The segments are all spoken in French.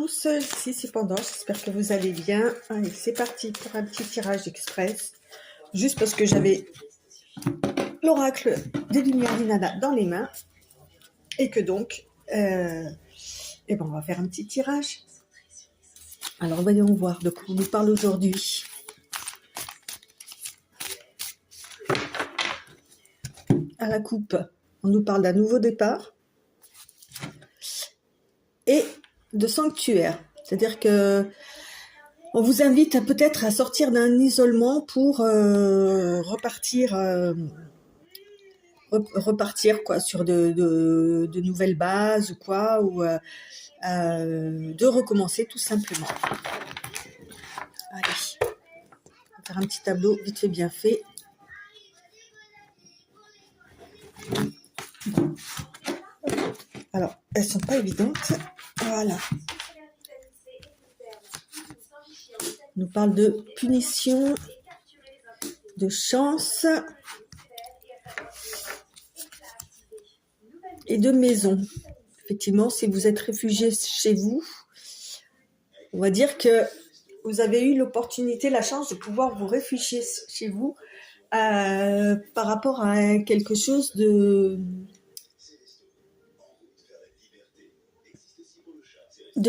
tous, ici c'est Pendant, j'espère que vous allez bien. Allez, c'est parti pour un petit tirage express, juste parce que j'avais l'oracle des Lumières d'Inanna dans les mains, et que donc, eh ben on va faire un petit tirage. Alors voyons voir de quoi on nous parle aujourd'hui. À la coupe, on nous parle d'un nouveau départ et de sanctuaire, c'est-à-dire que on vous invite peut-être à sortir d'un isolement pour repartir quoi sur de nouvelles bases ou quoi, ou de recommencer tout simplement. Allez, on va faire un petit tableau vite fait bien fait. Alors, elles sont pas évidentes. Voilà. On nous parle de punition, de chance et de maison. Effectivement, si vous êtes réfugié chez vous, on va dire que vous avez eu l'opportunité, la chance de pouvoir vous réfugier chez vous par rapport à quelque chose de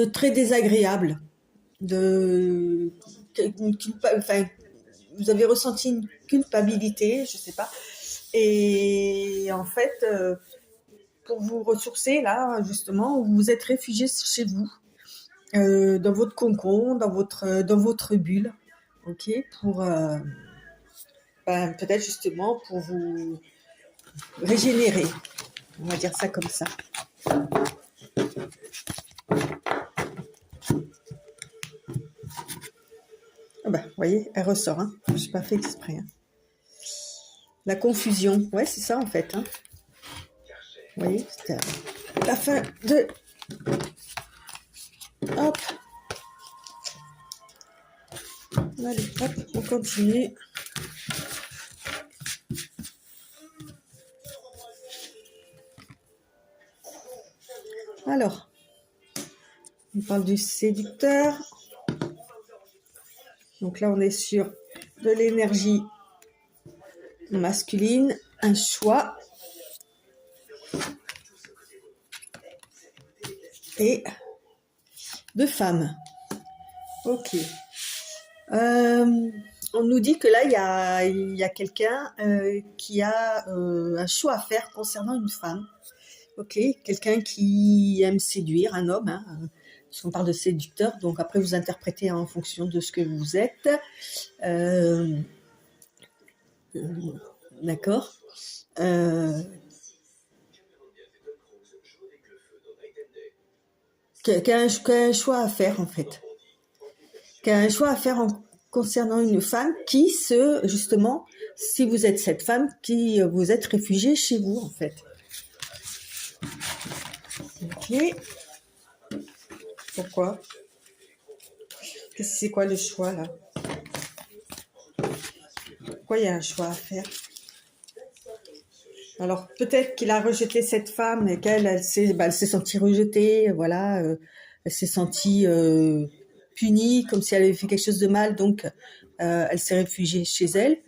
très désagréable, enfin, vous avez ressenti une culpabilité, je sais pas, et en fait, pour vous ressourcer là, justement, vous vous êtes réfugié chez vous, dans votre cocon, dans votre bulle, ok, pour peut-être justement pour vous régénérer, on va dire ça comme ça. Ah bah, vous voyez, elle ressort, hein. Je n'ai pas fait exprès. Hein. La confusion, ouais, c'est ça en fait. Hein. Vous voyez, c'était la fin de... Hop. Allez, hop, on continue. Alors, on parle du séducteur. Donc là, on est sur de l'énergie masculine, un choix. Et de femmes. Ok. On nous dit que là, il y a quelqu'un qui a un choix à faire concernant une femme. Ok, quelqu'un qui aime séduire, un homme, hein, parce qu'on parle de séducteur, donc après vous interprétez en fonction de ce que vous êtes. D'accord. Qui a un choix à faire en fait. Qui a un choix à faire concernant une femme qui justement, si vous êtes cette femme, qui vous êtes réfugiée chez vous en fait. Ok. Pourquoi? C'est quoi le choix là? Pourquoi il y a un choix à faire? Alors peut-être qu'il a rejeté cette femme et qu'elle elle s'est sentie rejetée, voilà, elle s'est sentie punie comme si elle avait fait quelque chose de mal, donc elle s'est réfugiée chez elle.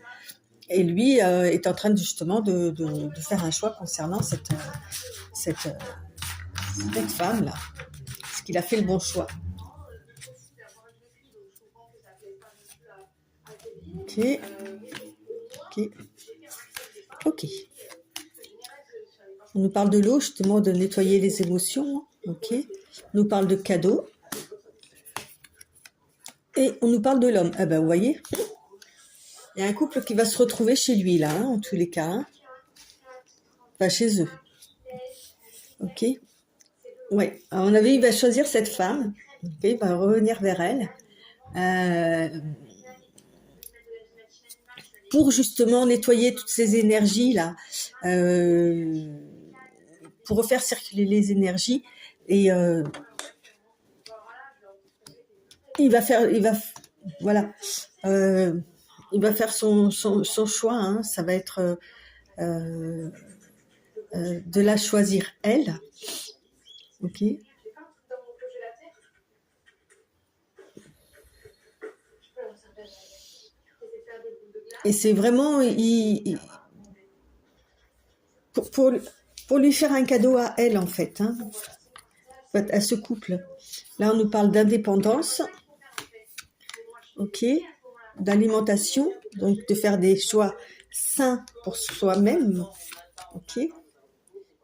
Et lui est en train justement de faire un choix concernant cette femme là, parce qu'il a fait le bon choix. Ok. Ok. On nous parle de l'eau, justement, de nettoyer les émotions. Ok. On nous parle de cadeaux. Et on nous parle de l'homme. Ah ben, vous voyez, il y a un couple qui va se retrouver chez lui, là, hein, en tous les cas. Hein. Enfin, chez eux. Ok. Ouais. Alors, il va choisir cette femme. Okay. Il va revenir vers elle. Pour justement nettoyer toutes ces énergies-là. Pour refaire circuler les énergies. Et il va faire son choix, hein. Ça va être de la choisir elle, ok. Et c'est vraiment pour, pour, pour lui faire un cadeau à elle, en fait, hein, à ce couple. Là, on nous parle d'indépendance, ok, d'alimentation, donc de faire des choix sains pour soi-même, ok,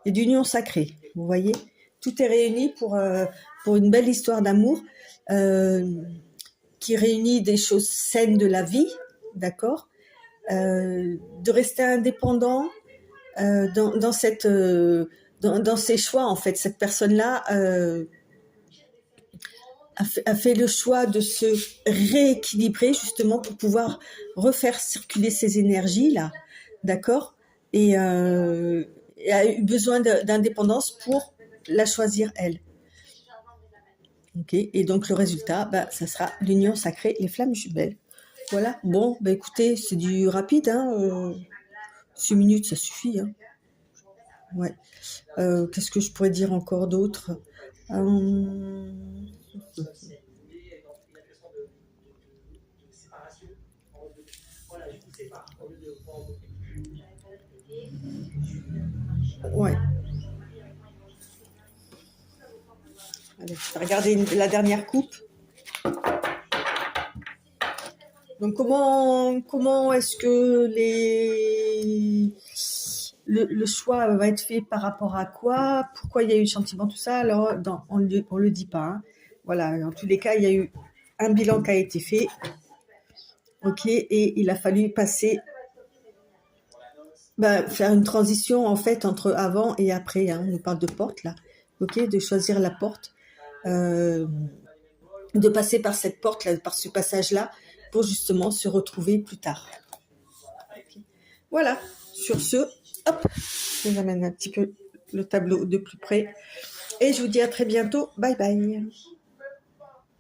et d'union sacrée. Vous voyez, tout est réuni pour une belle histoire d'amour qui réunit des choses saines de la vie, d'accord, de rester indépendant dans cette dans ses choix, en fait. Cette personne-là a fait le choix de se rééquilibrer justement pour pouvoir refaire circuler ses énergies là, d'accord, et a eu besoin d'indépendance pour la choisir elle. Ok, et donc le résultat, bah, ça sera l'union sacrée, les flammes jumelles. Voilà. Bon, bah écoutez, c'est du rapide, hein. 6 minutes, ça suffit, hein. Ouais. Qu'est-ce que je pourrais dire encore d'autre? Ouais. Allez, je vais regarder la dernière coupe. Donc comment est-ce que le choix va être fait par rapport à quoi? Pourquoi il y a eu le sentiment, tout ça? Alors, on le dit pas, hein. Voilà, dans tous les cas, il y a eu un bilan qui a été fait, ok, et il a fallu passer, faire une transition en fait entre avant et après, hein. On nous parle de porte là, ok, de choisir la porte, de passer par cette porte là, par ce passage là, pour justement se retrouver plus tard. Okay. Voilà, sur ce, hop, je vous amène un petit peu le tableau de plus près et je vous dis à très bientôt, bye bye.